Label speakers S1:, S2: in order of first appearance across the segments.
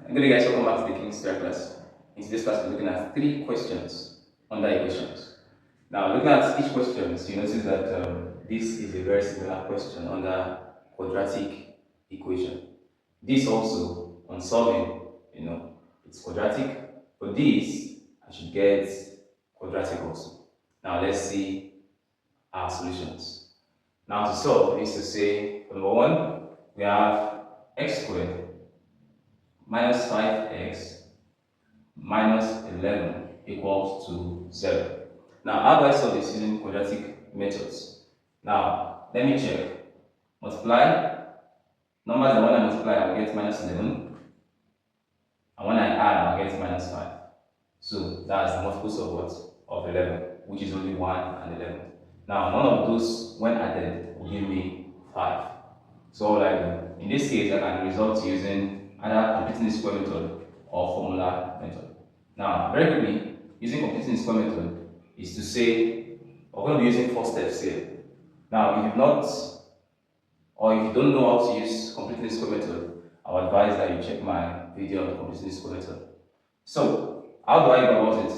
S1: Good day guys, welcome back to the King's Square class. In today's class, we're looking at 3 questions under equations. Now, looking at each question, you notice that this is a very similar question under quadratic equation. This also, on solving, it's quadratic. For this, I should get quadratic also. Now, let's see our solutions. Now, to solve is to say, number 1, we have x squared minus 5x minus 11 equals to 0. Now, how do I solve this using quadratic methods? Now, let me check. Multiply. Numbers that when I multiply, I'll get minus 11. And when I add, I'll get minus 5. So, that's the multiples of what? Of 11, which is only 1 and 11. Now, none of those, when added, will give me 5. So, what I do? In this case, I can resort to using either completing the square method or formula method. Now, very quickly, using completing the square method is to say, we're going to be using 4 steps here. Now, if you've not, or if you don't know how to use completing the square method, I would advise that you check my video on completing the square method. So, how do I go about it?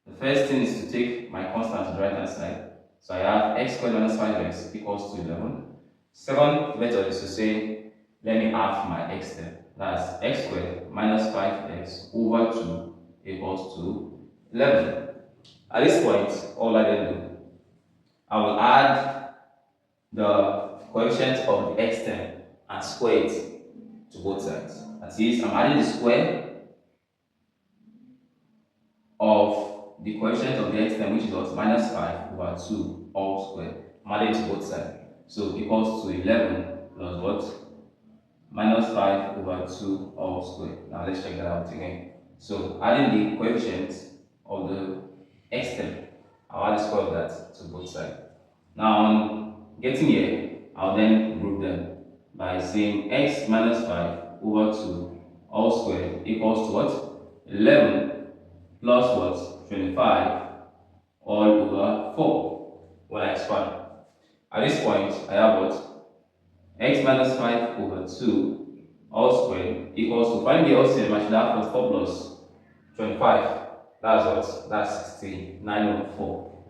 S1: The first thing is to take my constant to the right hand side. So I have x squared minus 5x equals to 11. Second method is to say, let me half my x term. That's x squared minus 5x over 2 equals to 11. At this point, all I then do, I will add the coefficient of the x term and square it to both sides. That is, I'm adding the square of the coefficient of the x term, which is what? Minus 5 over 2 all squared. I'm adding to both sides. So equals to 11 plus what? Minus 5 over 2 all squared. Now let's check that out again. So adding the coefficient of the x term, I'll add the square of that to both sides. Now getting here, I'll then group them by saying x minus 5 over 2 all squared equals to what? 11 plus what? 25 all over 4 when I expand. At this point, I have what? X minus 5 over 2 all squared equals to, find the LCM, I should have 4 plus 25. That's what? That's 69 over 4.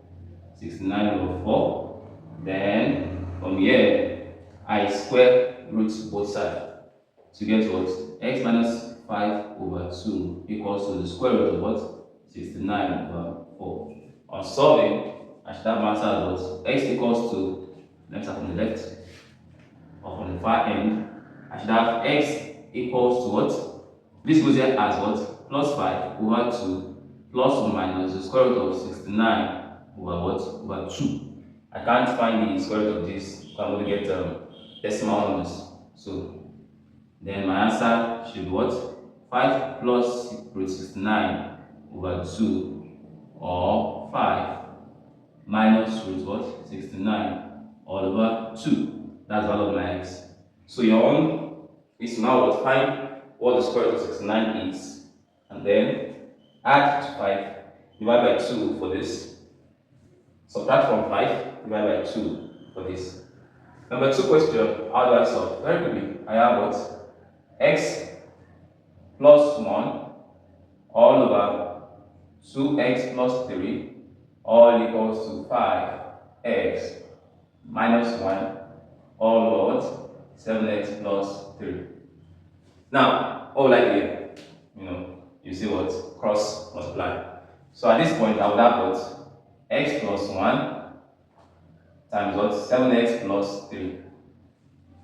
S1: 69 over 4. Then, from here, I square root both sides to get what? X minus 5 over 2 equals to the square root of what? 69 over 4. On solving, I should have answer as what? X equals to, let's start from the left, or from the far end, I should have x equals to what? This goes here as what? Plus 5 over 2 plus or minus the square root of 69 over what? Over 2. I can't find the square root of this, so I'm going to get decimal numbers. So then my answer should be what? 5 plus root 69 over 2 or 5 minus root what? 69 all over 2. That's the value of my x. So your own is now what? Find what the square root of 69 is, and then add to 5, divide by 2 for this. Subtract from 5, divide by 2 for this. Number 2 question, how do I solve? Very quickly, I have what? X plus 1 all over 2x plus 3 all equals to 5x minus 1 all over what? 7x plus 3. Now, all like here, you see what? Cross multiply. So at this point, I would have what? X plus 1 times what? 7x plus 3.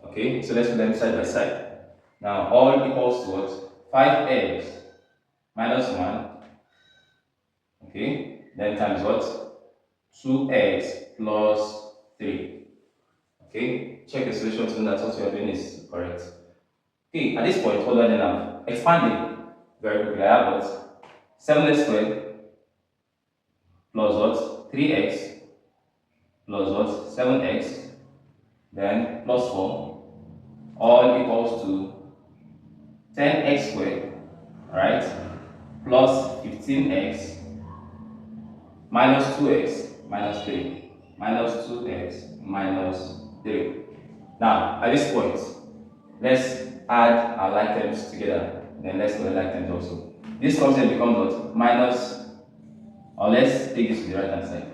S1: Okay, so let's put them side by side. Now, all equals to what? 5x minus 1. Okay, then times what? 2x plus 3. Okay, check the solution to know that what you are doing is correct. Okay, at this point, what do I then have? Expanding very quickly. I have what? 7x squared plus what? 3x plus what? 7x, then plus 4, all equals to 10x squared, alright, plus 15x minus 2x minus 3, minus 2x minus 3. Now, at this point, let's add our like terms together. then let's collect like times also. This constant becomes what? Minus, or let's take this to the right hand side.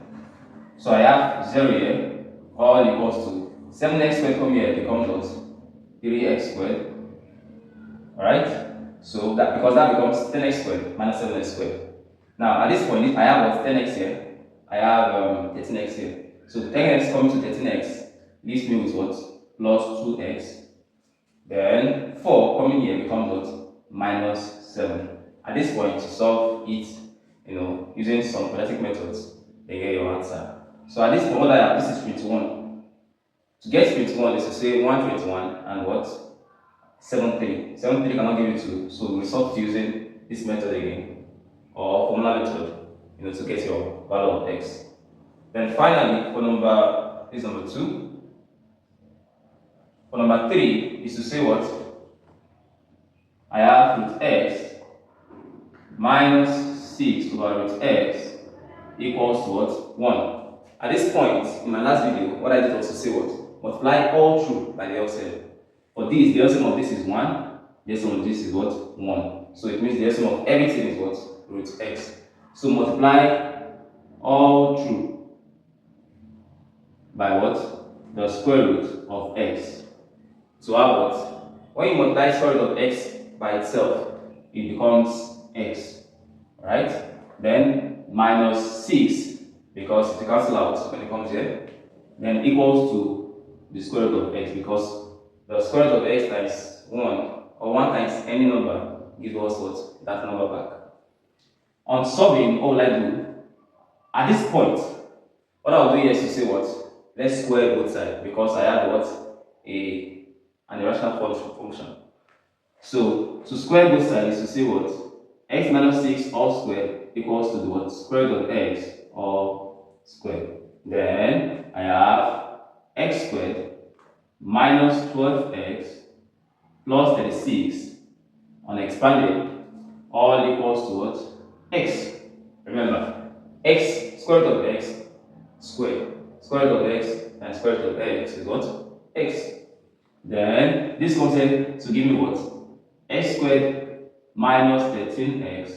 S1: So I have 0 here, all equals to 7x squared from here becomes what? 3x squared. Alright? So that, because that becomes 10x squared minus 7x squared. Now at this point, I have what? 10x here, I have 13x here. So 10x coming to 13x leaves me with what? Plus 2x. Then 4 coming here becomes what? Minus 7. At this point, to solve it, using some quadratic methods, then get your answer. So at this point, what I have, this is 21. To get 21 is to say 121 and what? 73. 73 cannot give you 2, so we resort to using this method again, or formula method, to get your value of x. Then finally, for number 2. For number 3 is to say what? I have root x minus 6 over root x equals to what? 1. At this point, in my last video, what I did was to say what? Multiply all through by the LCM. For this, the LCM of this is 1, the LCM of this is what? 1. So it means the LCM of everything is what? Root x. So multiply all through by what? The square root of x. So have what? When you multiply square root of x by itself, it becomes x. Right? Then minus 6, because it cancels out when it comes here, then equals to the square root of x, because the square root of x times 1, or 1 times any number, gives us what? That number back. On solving, what will I do? At this point, what I'll do here is to say what? Let's square both sides, because I have what? An irrational function. So to square both sides is to say what? X minus 6 all squared equals to the what? Square root of x all squared. Then I have x squared minus 12x plus 36 unexpanded all equals to what? X. Remember, x, square root of x squared. Square root of x and square root of x is what? X. Then this comes here to give me what? X squared minus 13x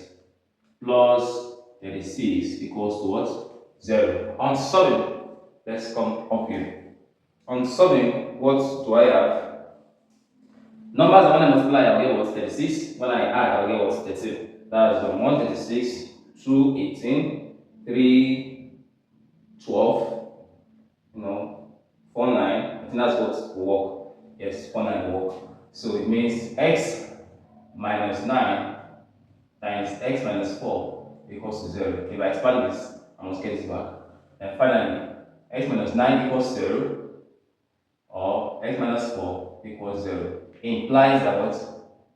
S1: plus 36 equals to what? 0. On solving, let's come up here. On solving, what do I have? Numbers, when I multiply, I'll get what? 36. When I add, I'll get what? 13. That is 136, 2, 18, 3, 12, 4, 9. I think that's what will work. Yes, 4, 9 will work. So it means x minus 9 times x minus 4 equals to 0. If I expand this, I must get this back. And finally, x minus 9 equals 0, or x minus 4 equals 0. It implies that what?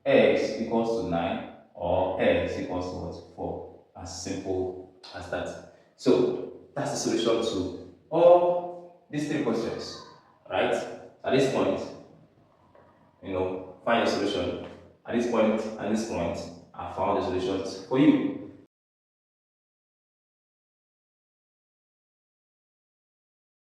S1: X equals to 9, or x equals to what? 4. As simple as that. So that's the solution to all these 3 questions. Right? At this point, find a solution. At this point, I found the solutions for you.